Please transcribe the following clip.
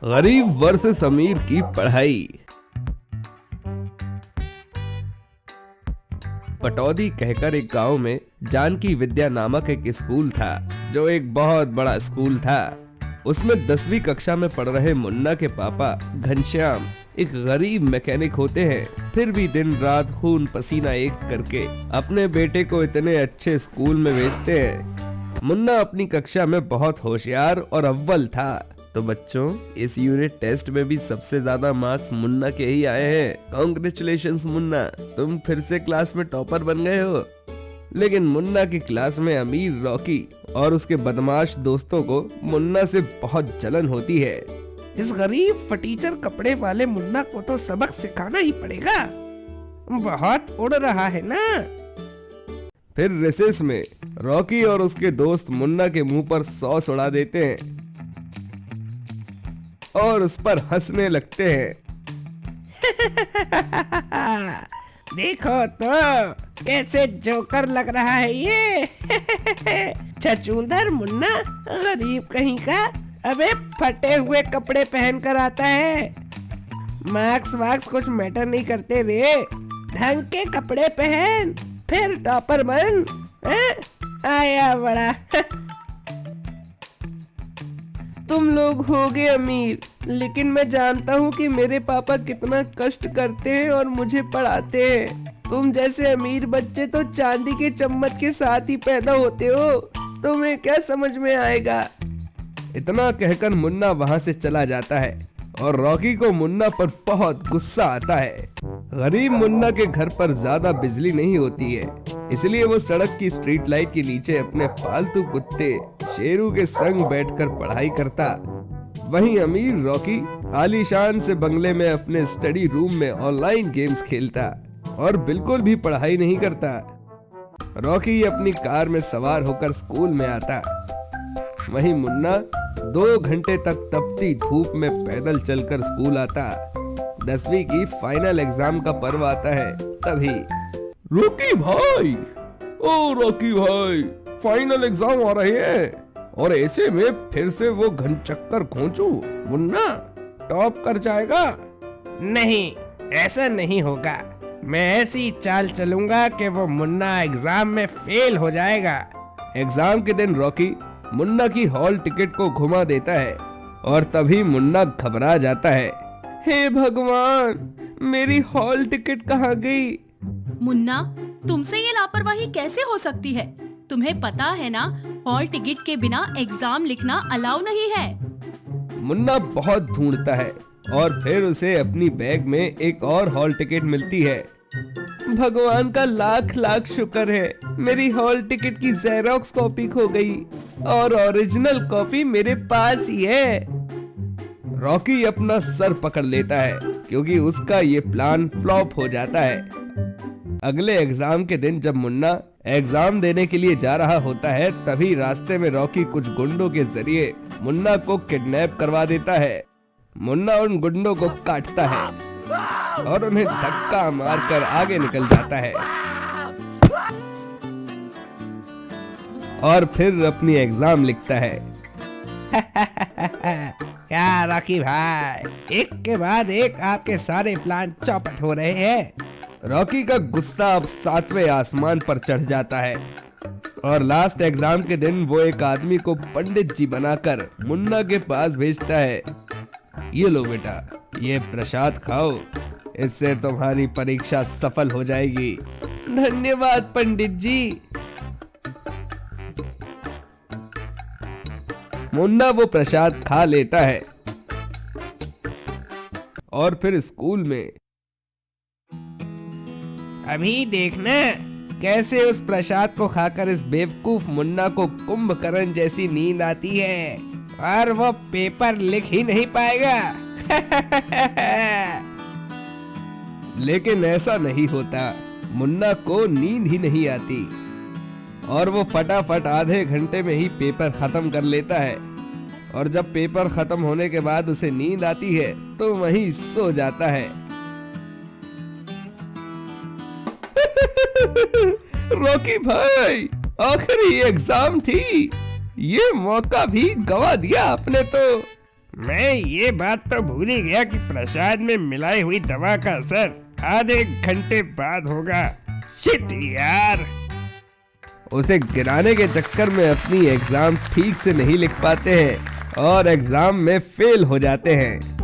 गरीब वर्सेस अमीर की पढ़ाई। पटौदी कहकर एक गांव में जानकी विद्या नामक एक स्कूल था, जो एक बहुत बड़ा स्कूल था। उसमें 10वीं कक्षा में पढ़ रहे मुन्ना के पापा घनश्याम एक गरीब मैकेनिक होते हैं, फिर भी दिन रात खून पसीना एक करके अपने बेटे को इतने अच्छे स्कूल में भेजते हैं। मुन्ना अपनी कक्षा में बहुत होशियार और अव्वल था। तो बच्चों, इस यूनिट टेस्ट में भी सबसे ज्यादा मार्क्स मुन्ना के ही आए हैं। कांग्रेचुलेशंस मुन्ना, तुम फिर से क्लास में टॉपर बन गए हो। लेकिन मुन्ना की क्लास में अमीर रॉकी और उसके बदमाश दोस्तों को मुन्ना से बहुत जलन होती है। इस गरीब फटीचर कपड़े वाले मुन्ना को तो सबक सिखाना ही पड़ेगा, बहुत उड़ रहा है ना। फिर रिसेस में रॉकी और उसके दोस्त मुन्ना के मुंह पर सॉस उड़ा देते हैं और उस पर हंसने लगते हैं। देखो तो कैसे जोकर लग रहा है ये। छछूंदर मुन्ना, गरीब कहीं का, अबे फटे हुए कपड़े पहन कर आता है। मार्क्स वार्क्स कुछ मैटर नहीं करते रे, ढंग के कपड़े पहन फिर टॉपर बन। आया बड़ा। तुम लोग होगे अमीर, लेकिन मैं जानता हूँ कि मेरे पापा कितना कष्ट करते हैं और मुझे पढ़ाते हैं। तुम जैसे अमीर बच्चे तो चांदी के चम्मच के साथ ही पैदा होते हो, तुम्हें क्या समझ में आएगा। इतना कहकर मुन्ना वहां से चला जाता है और रॉकी को मुन्ना पर बहुत गुस्सा आता है। गरीब मुन्ना के घर पर ज्यादा बिजली नहीं होती है, इसलिए वो सड़क की स्ट्रीट लाइट के नीचे अपने पालतू कुत्ते शेरू के संग बैठकर पढ़ाई करता। वहीं अमीर रॉकी आलीशान से बंगले में अपने स्टडी रूम में ऑनलाइन गेम्स खेलता और बिल्कुल भी पढ़ाई नहीं करता। रॉकी अपनी कार में सवार होकर स्कूल में आता, वहीं मुन्ना 2 घंटे तक तपती धूप में पैदल चलकर स्कूल आता। 10वीं की फाइनल एग्जाम का पर्व आता है, तभी रॉकी भाई, ओ रॉकी भाई, फाइनल एग्जाम आ रहे हैं और ऐसे में फिर से वो घन चक्कर खोचू मुन्ना टॉप कर जाएगा। नहीं, ऐसा नहीं होगा। मैं ऐसी चाल चलूंगा कि वो मुन्ना एग्जाम में फेल हो जाएगा। एग्जाम के दिन रॉकी मुन्ना की हॉल टिकट को घुमा देता है और तभी मुन्ना घबरा जाता है। हे भगवान, मेरी हॉल टिकट कहाँ गई? मुन्ना, तुमसे ये लापरवाही कैसे हो सकती है? तुम्हें पता है ना, हॉल टिकट के बिना एग्जाम लिखना अलाउ नहीं है। मुन्ना बहुत ढूंढता है और फिर उसे अपनी बैग में एक और हॉल टिकट मिलती है। भगवान का लाख लाख शुक्र है, मेरी हॉल टिकट की जेरोक्स कॉपी खो गई और ओरिजिनल कॉपी मेरे पास ही है। रॉकी अपना सर पकड़ लेता है क्योंकि उसका ये प्लान फ्लॉप हो जाता है। अगले एग्जाम के दिन जब मुन्ना एग्जाम देने के लिए जा रहा होता है, तभी रास्ते में रॉकी कुछ गुंडों के जरिए मुन्ना को किडनैप करवा देता है। मुन्ना उन गुंडों को काटता है और उन्हें धक्का मारकर आगे निकल जाता है और फिर अपनी एग्जाम लिखता है। क्या रॉकी भाई, एक के बाद एक आपके सारे प्लान चौपट हो रहे हैं। रॉकी का गुस्सा अब 7वें आसमान पर चढ़ जाता है और लास्ट एग्जाम के दिन वो एक आदमी को पंडित जी बनाकर मुन्ना के पास भेजता है। ये लो बेटा, ये प्रसाद खाओ, इससे तुम्हारी परीक्षा सफल हो जाएगी। धन्यवाद पंडित जी। मुन्ना वो प्रसाद खा लेता है और फिर स्कूल में अभी देखना कैसे उस प्रसाद को खाकर इस बेवकूफ मुन्ना को कुंभकर्ण जैसी नींद आती है और वो पेपर लिख ही नहीं पाएगा। लेकिन ऐसा नहीं होता। मुन्ना को नींद ही नहीं आती और वो फटाफट आधे घंटे में ही पेपर खत्म कर लेता है और जब पेपर खत्म होने के बाद उसे नींद आती है तो वहीं सो जाता है। रॉकी भाई, आखिरी एग्जाम थी, ये मौका भी गवा दिया आपने तो। मैं ये बात तो भूल ही गया कि प्रसाद में मिलाई हुई दवा का असर आधे घंटे बाद होगा। शिट यार। उसे गिराने के चक्कर में अपनी एग्जाम ठीक से नहीं लिख पाते हैं और एग्जाम में फेल हो जाते हैं।